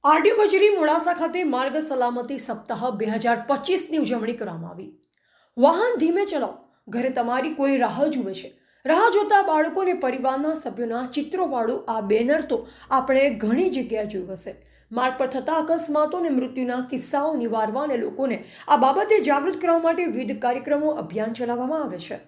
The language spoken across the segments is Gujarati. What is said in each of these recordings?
આરટીઓ કચેરી મોડાસા ખાતે માર્ગ સલામતી સપ્તાહ 2025ની ઉજવણી કરવામાં આવી। વાહન ધીમે ચલાવો, ઘરે તમારી કોઈ રાહ જુએ છે। રાહ જોતા બાળકો અને પરિવારના સભ્યોના ચિત્રોવાળું આ બેનર તો આપણે ઘણી જગ્યાએ જોયું હશે। માર્ગ પર થતા અકસ્માતો અને મૃત્યુના કિસ્સાઓ નિવારવા અને લોકોને આ બાબતે જાગૃત કરવા માટે વિવિધ કાર્યક્રમો અભિયાન ચલાવવામાં આવે છે।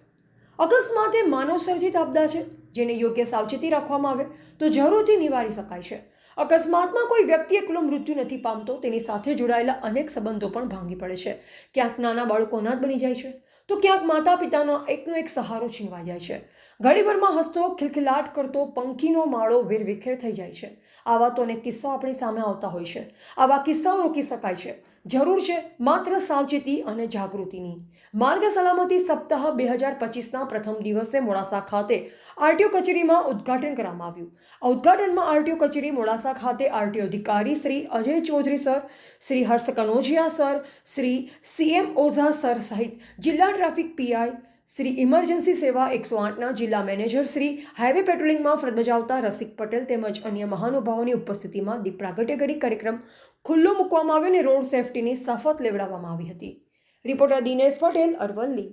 અકસ્માત એ માનવ સર્જિત આપદા છે, જેને યોગ્ય સાવચેતી રાખવામાં આવે તો જરૂરથી નિવારી શકાય છે। અકસ્માતમાં કોઈ વ્યક્તિ એકલો મૃત્યુ નથી પામતો, તેની સાથે જોડાયેલા અનેક સંબંધો પણ ભાંગી પડે છે। ક્યાંક નાના બાળકો અનાથ બની જાય છે, તો ક્યાંક માતા પિતાનો એકનો એક સહારો છીનવાઈ જાય છે। ઘડીભરમાં હસતો ખિલખિલાટ કરતો પંખીનો માળો વેરવિખેર થઈ જાય છે। આવા તો અનેક કિસ્સાઓ આપણી સામે આવતા હોય છે। આવા કિસ્સાઓ રોકી શકાય છે। જરૂર છે માત્ર સાવચેતી અને જાગૃતિની। માર્ગ સલામતી સપ્તાહ 2025ના પ્રથમ દિવસે મોડાસા ખાતે આરટીઓ કચેરીમાં ઉદ્ઘાટન કરવામાં આવ્યું। આ ઉદ્ઘાટનમાં આરટીઓ કચેરી મોડાસા ખાતે આરટીઓ અધિકારી Shri Ajay Chaudhary sir, Shri Harsh Kanojiya sir, Shri CM Oza sir સહિત જિલ્લા ટ્રાફિક પીઆઈ, શ્રી ઇમરજન્સી સેવા 108ના જિલ્લા મેનેજર શ્રી, હાઈવે પેટ્રોલિંગમાં ફરજ બજાવતા રસિક પટેલ તેમજ અન્ય મહાનુભાવોની ઉપસ્થિતિમાં દીપ પ્રાગટ્ય કરી કાર્યક્રમ ખુલ્લો મૂકવામાં આવ્યો અને રોડ સેફટીની શપથ લેવડાવવામાં આવી હતી। રિપોર્ટર દિનેશ પટેલ, અરવલ્લી।